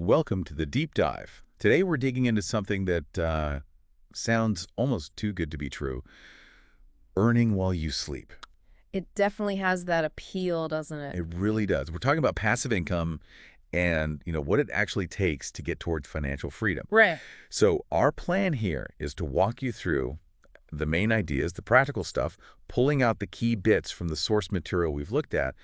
Welcome to the deep dive. Today we're digging into something that sounds almost too good to be true. Earning while you sleep. It definitely has that appeal, doesn't it? It really does. We're talking about passive income and, what it actually takes to get towards financial freedom. Right. So our plan here is to walk you through the main ideas, the practical stuff, pulling out the key bits from the source material we've looked at.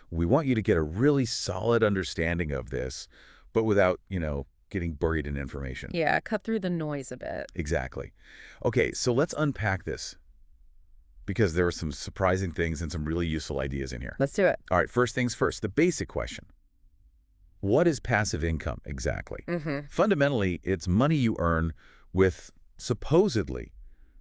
We want you to get a really solid understanding of this, but without, getting buried in information. Yeah, cut through the noise a bit. Exactly. Okay, so let's unpack this because there are some surprising things and some really useful ideas in here. Let's do it. All right, first things first, the basic question. What is passive income exactly? Fundamentally, it's money you earn with supposedly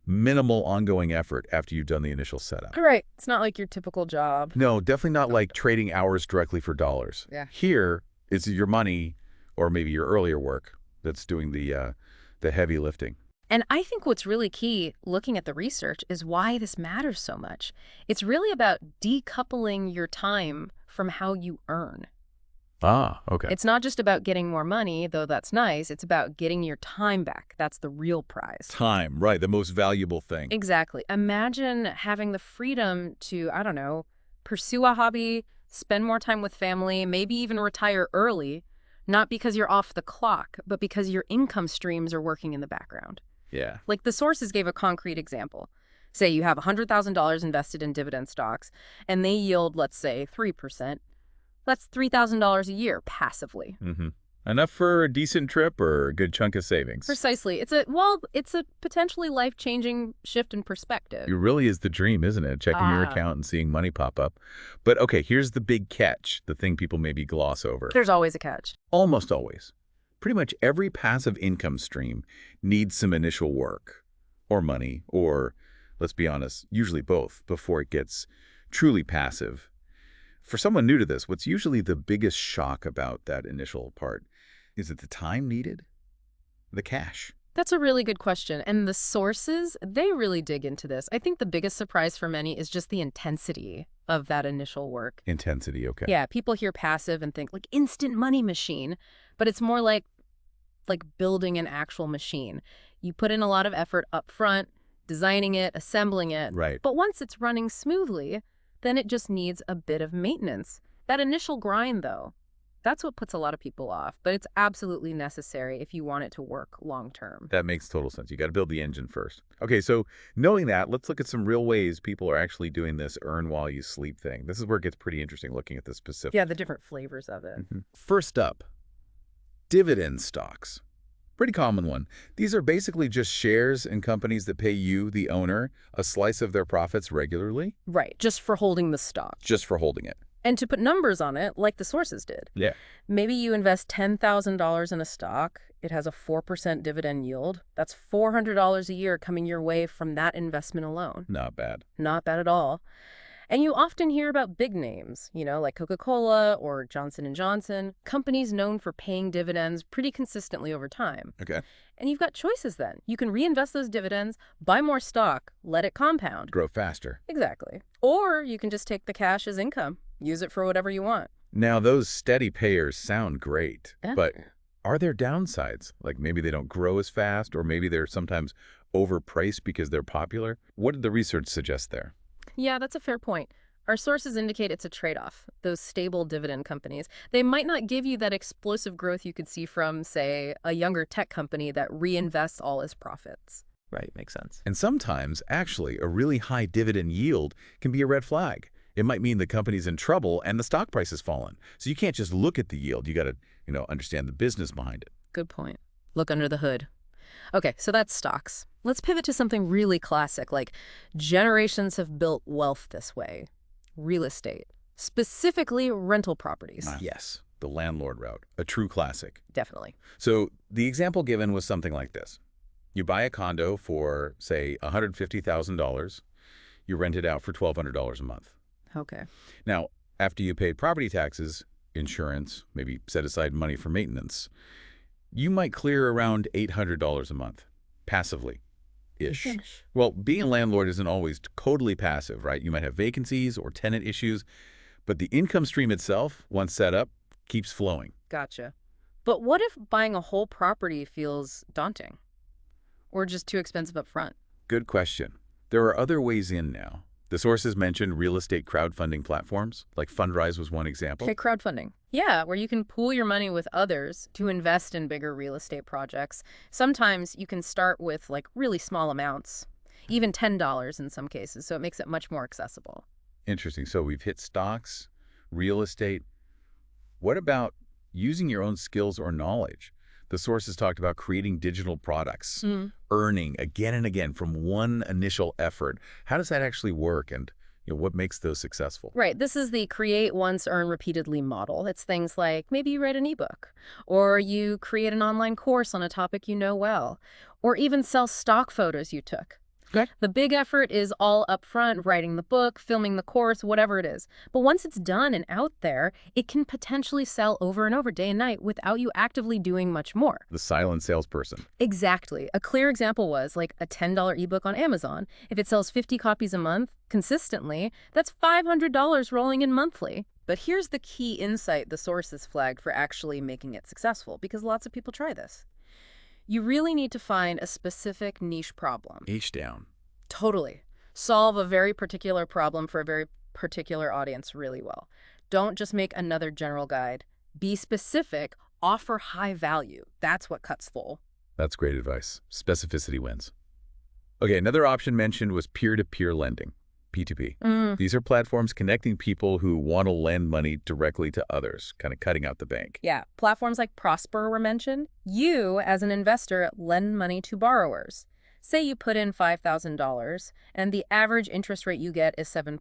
minimal ongoing effort after you've done the initial setup. All right. It's not like your typical job. No, definitely not like trading hours directly for dollars. Yeah. Here, it's your money or maybe your earlier work that's doing the heavy lifting. And I think what's really key, looking at the research, is why this matters so much. It's really about decoupling your time from how you earn. Ah, okay. It's not just about getting more money, though that's nice. It's about getting your time back. That's the real prize. Time, right, the most valuable thing. Exactly. Imagine having the freedom to, I don't know, pursue a hobby, spend more time with family, maybe even retire early, not because you're off the clock, but because your income streams are working in the background. Yeah. Like the sources gave a concrete example. Say you have $100,000 invested in dividend stocks, and they yield, let's say, 3%. That's $3,000 a year passively. Enough for a decent trip or a good chunk of savings. Precisely. It's a potentially life-changing shift in perspective. It really is the dream, isn't it? Checking your account and seeing money pop up. But okay, here's the big catch, the thing people maybe gloss over. There's always a catch. Almost always. Pretty much every passive income stream needs some initial work or money or, let's be honest, usually both before it gets truly passive. For someone new to this, what's usually the biggest shock about that initial part? Is it the time needed? The cash? That's a really good question. And the sources, they really dig into this. I think the biggest surprise for many is just the intensity of that initial work. Intensity, okay. Yeah, people hear passive and think like instant money machine, but it's more like building an actual machine. You put in a lot of effort up front, designing it, assembling it. Right. But once it's running smoothly, then it just needs a bit of maintenance. That initial grind, though, that's what puts a lot of people off, but it's absolutely necessary if you want it to work long term. That makes total sense. You got to build the engine first. Okay, so knowing that, let's look at some real ways people are actually doing this earn while you sleep thing. This is where it gets pretty interesting looking at the specifics. Yeah, the different flavors of it. First up, dividend stocks. Pretty common one. These are basically just shares in companies that pay you, the owner, a slice of their profits regularly. Right, just for holding the stock. Just for holding it. And to put numbers on it, like the sources did. Yeah. Maybe you invest $10,000 in a stock. It has a 4% dividend yield. That's $400 a year coming your way from that investment alone. Not bad. Not bad at all. And you often hear about big names, like Coca-Cola or Johnson & Johnson, companies known for paying dividends pretty consistently over time. Okay. And you've got choices then. You can reinvest those dividends, buy more stock, let it compound. Grow faster. Exactly. Or you can just take the cash as income, use it for whatever you want. Now, those steady payers sound great, Yeah. but are there downsides? Like maybe they don't grow as fast, or maybe they're sometimes overpriced because they're popular? What did the research suggest there? Yeah, that's a fair point. Our sources indicate it's a trade-off. Those stable dividend companies, they might not give you that explosive growth you could see from, say, a younger tech company that reinvests all its profits. Right, makes sense. And sometimes, actually, a really high dividend yield can be a red flag. It might mean the company's in trouble and the stock price has fallen. So you can't just look at the yield. You got to, understand the business behind it. Good point. Look under the hood. Okay, so that's stocks. Let's pivot to something really classic, like generations have built wealth this way. Real estate, specifically rental properties. Yes, the landlord route, a true classic. Definitely. So the example given was something like this. You buy a condo for, say, $150,000. You rent it out for $1,200 a month. Okay. Now, after you paid property taxes, insurance, maybe set aside money for maintenance, you might clear around $800 a month, passively-ish. Well, being a landlord isn't always totally passive, right? You might have vacancies or tenant issues, but the income stream itself, once set up, keeps flowing. Gotcha. But what if buying a whole property feels daunting or just too expensive up front? Good question. There are other ways in now. The sources mentioned real estate crowdfunding platforms, like Fundrise was one example. Okay, crowdfunding. Yeah, where you can pool your money with others to invest in bigger real estate projects. Sometimes you can start with like really small amounts, even $10 in some cases, so it makes it much more accessible. Interesting. So we've hit stocks, real estate. What about using your own skills or knowledge? The sources talked about creating digital products, earning again and again from one initial effort. How does that actually work, and what makes those successful? Right. This is the create once, earn repeatedly model. It's things like maybe you write an ebook, or you create an online course on a topic you know well, or even sell stock photos you took. Okay. The big effort is all upfront, writing the book, filming the course, whatever it is. But once it's done and out there, it can potentially sell over and over day and night without you actively doing much more. The silent salesperson. Exactly. A clear example was like a $10 ebook on Amazon. If it sells 50 copies a month consistently, that's $500 rolling in monthly. But here's the key insight the sources flagged for actually making it successful, because lots of people try this. You really need to find a specific niche problem. H down. Totally. Solve a very particular problem for a very particular audience really well. Don't just make another general guide. Be specific, offer high value. That's what cuts full. That's great advice. Specificity wins. Okay, another option mentioned was peer-to-peer lending, P2P. These are platforms connecting people who want to lend money directly to others, kind of cutting out the bank. Yeah, platforms like Prosper were mentioned. You, as an investor, lend money to borrowers. Say you put in $5,000 and the average interest rate you get is 7%.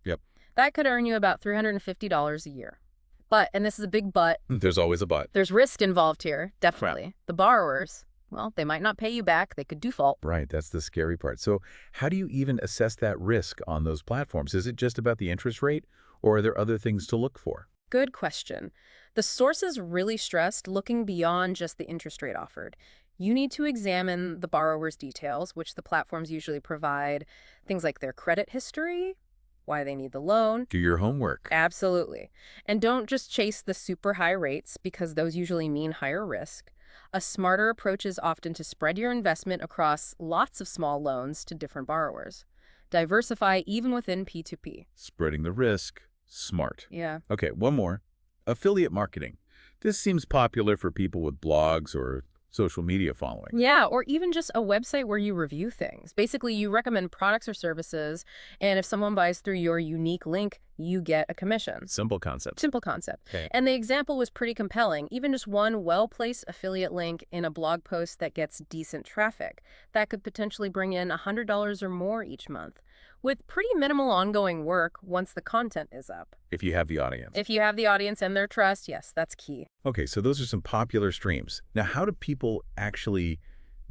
Yep. That could earn you about $350 a year. But, and this is a big but, There's always a but. there's risk involved here, definitely. The borrowers, well, they might not pay you back. They could default. Right, that's the scary part. So how do you even assess that risk on those platforms? Is it just about the interest rate, or are there other things to look for? Good question. The sources really stressed looking beyond just the interest rate offered. You need to examine the borrower's details, which the platforms usually provide, things like their credit history, why they need the loan. Do your homework. Absolutely. And don't just chase the super high rates, because those usually mean higher risk. A smarter approach is often to spread your investment across lots of small loans to different borrowers. Diversify even within P2P. Spreading the risk. Smart. Yeah. Okay, one more. Affiliate marketing. This seems popular for people with blogs or social media following. Yeah, or even just a website where you review things. Basically, you recommend products or services, and if someone buys through your unique link, you get a commission. Simple concept. Simple concept. Okay. And the example was pretty compelling. Even just one well-placed affiliate link in a blog post that gets decent traffic, that could potentially bring in $100 or more each month, with pretty minimal ongoing work once the content is up. If you have the audience. If you have the audience and their trust, yes, that's key. Okay, so those are some popular streams. Now, how do people actually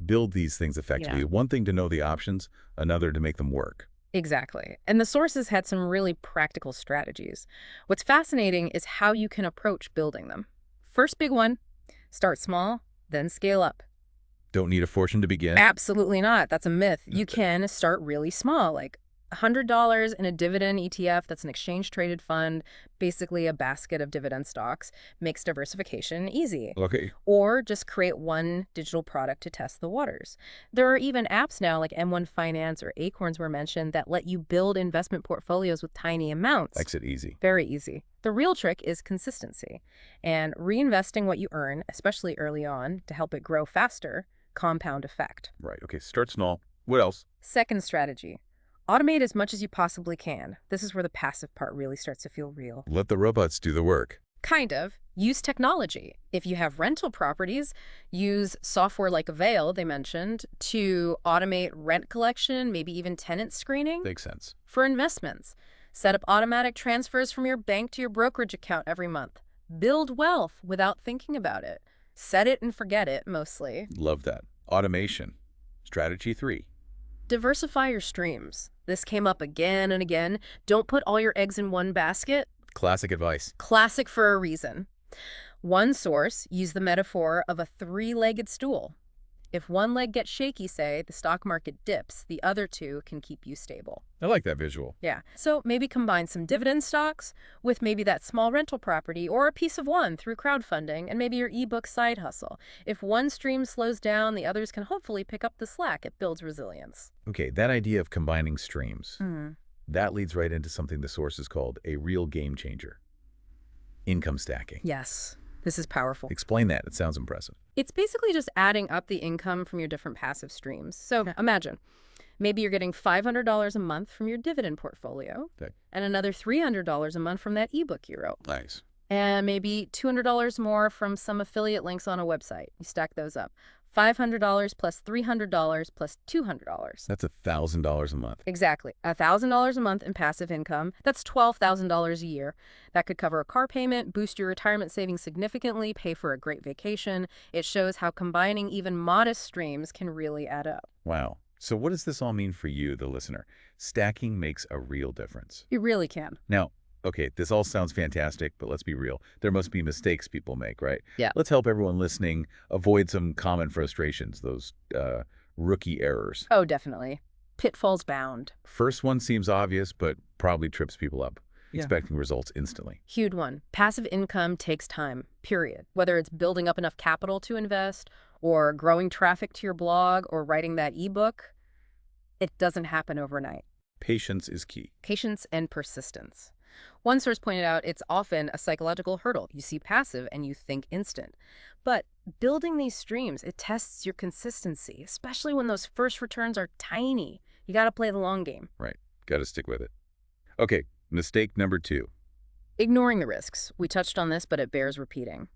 build these things effectively? Yeah. One thing to know the options, another to make them work. Exactly. And the sources had some really practical strategies. What's fascinating is how you can approach building them. First big one, start small, then scale up. Don't need a fortune to begin. Absolutely not. That's a myth. You can start really small, like $100 in a dividend ETF that's an exchange-traded fund, basically a basket of dividend stocks, makes diversification easy. Okay. Or just create one digital product to test the waters. There are even apps now like M1 Finance or Acorns were mentioned that let you build investment portfolios with tiny amounts. Makes it easy. Very easy. The real trick is consistency and reinvesting what you earn, especially early on, to help it grow faster, compound effect. Right. Okay, start small. What else? Second strategy. Automate as much as you possibly can. This is where the passive part really starts to feel real. Let the robots do the work. Kind of. Use technology. If you have rental properties, use software like Avail, they mentioned, to automate rent collection, maybe even tenant screening. Makes sense. For investments, set up automatic transfers from your bank to your brokerage account every month. Build wealth without thinking about it. Set it and forget it, mostly. Love that. Automation. Strategy 3. Diversify your streams. This came up again and again. Don't put all your eggs in one basket. Classic advice. Classic for a reason. One source used the metaphor of a three-legged stool. If one leg gets shaky, say, the stock market dips, the other two can keep you stable. I like that visual. Yeah. So maybe combine some dividend stocks with maybe that small rental property or a piece of one through crowdfunding and maybe your ebook side hustle. If one stream slows down, the others can hopefully pick up the slack. It builds resilience. Okay, that idea of combining streams, Mm. that leads right into something the source has called a real game changer. Income stacking. Yes. This is powerful. Explain that. It sounds impressive. It's basically just adding up the income from your different passive streams. So imagine, maybe you're getting $500 a month from your dividend portfolio Okay. and another $300 a month from that ebook you wrote. Nice. And maybe $200 more from some affiliate links on a website. You stack those up. $500 plus $300 plus $200. That's $1,000 a month. Exactly. $1,000 a month in passive income. That's $12,000 a year. That could cover a car payment, boost your retirement savings significantly, pay for a great vacation. It shows how combining even modest streams can really add up. Wow. So what does this all mean for you, the listener? Stacking makes a real difference. It really can. Now, okay, this all sounds fantastic, but let's be real. There must be mistakes people make, right? Yeah. Let's help everyone listening avoid some common frustrations, those rookie errors. Oh, definitely. Pitfalls bound. First one seems obvious, but probably trips people up, Yeah. expecting results instantly. Huge one. Passive income takes time, period. Whether it's building up enough capital to invest or growing traffic to your blog or writing that ebook, it doesn't happen overnight. Patience is key. Patience and persistence. One source pointed out it's often a psychological hurdle. You see passive and you think instant. But building these streams, it tests your consistency, especially when those first returns are tiny. You got to play the long game. Right. Got to stick with it. Okay, mistake number 2. Ignoring the risks. We touched on this, but it bears repeating.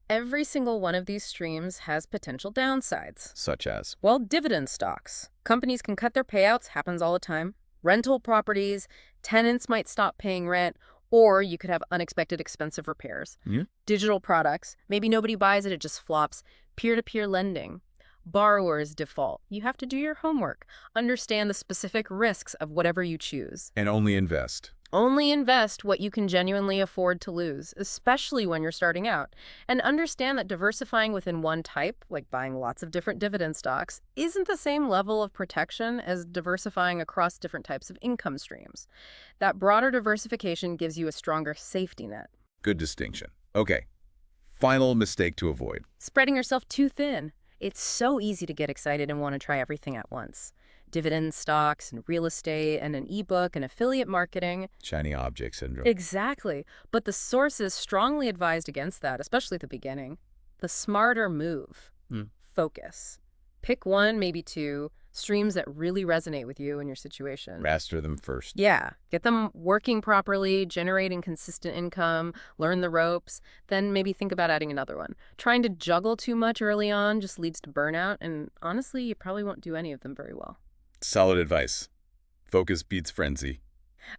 Every single one of these streams has potential downsides. Such as? Well, dividend stocks. Companies can cut their payouts, happens all the time. Rental properties, tenants might stop paying rent, or you could have unexpected expensive repairs. Yeah. Digital products, maybe nobody buys it, it just flops. Peer-to-peer lending. Borrowers default. You have to do your homework. Understand the specific risks of whatever you choose. And only invest. Only invest what you can genuinely afford to lose, especially when you're starting out. And understand that diversifying within one type, like buying lots of different dividend stocks, isn't the same level of protection as diversifying across different types of income streams. That broader diversification gives you a stronger safety net. Good distinction. Okay, final mistake to avoid. Spreading yourself too thin. It's so easy to get excited and want to try everything at once. Dividend stocks and real estate and an ebook and affiliate marketing. Shiny object syndrome. Exactly. But the sources strongly advised against that, especially at the beginning. The smarter move. Focus. Pick one, maybe two, streams that really resonate with you and your situation. Master them first. Yeah. Get them working properly, generating consistent income, learn the ropes, then maybe think about adding another one. Trying to juggle too much early on just leads to burnout, and honestly, you probably won't do any of them very well. Solid advice. Focus beats frenzy.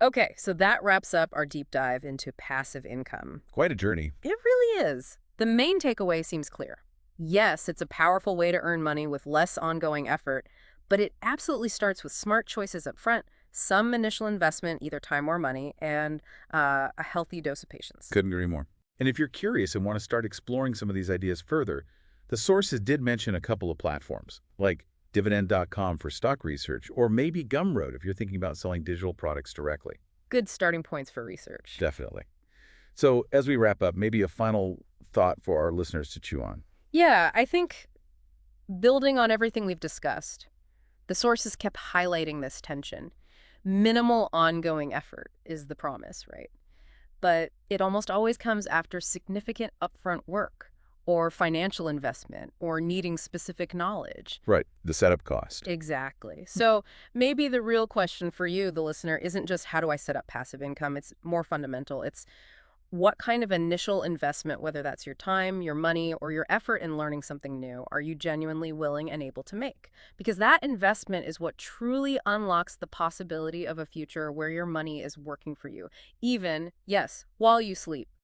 Okay, so that wraps up our deep dive into passive income. Quite a journey. It really is. The main takeaway seems clear. Yes, it's a powerful way to earn money with less ongoing effort, but it absolutely starts with smart choices up front, some initial investment, either time or money, and a healthy dose of patience. Couldn't agree more. And if you're curious and want to start exploring some of these ideas further, the sources did mention a couple of platforms, like Dividend.com for stock research, or maybe Gumroad if you're thinking about selling digital products directly. Good starting points for research. Definitely. So as we wrap up, maybe a final thought for our listeners to chew on. Yeah, I think building on everything we've discussed, the sources kept highlighting this tension. Minimal ongoing effort is the promise, right? But it almost always comes after significant upfront work or financial investment or needing specific knowledge. Right, the setup cost. Exactly. So maybe the real question for you, the listener, isn't just how do I set up passive income? It's more fundamental. It's what kind of initial investment, whether that's your time, your money, or your effort in learning something new, are you genuinely willing and able to make? Because that investment is what truly unlocks the possibility of a future where your money is working for you, even, yes, while you sleep.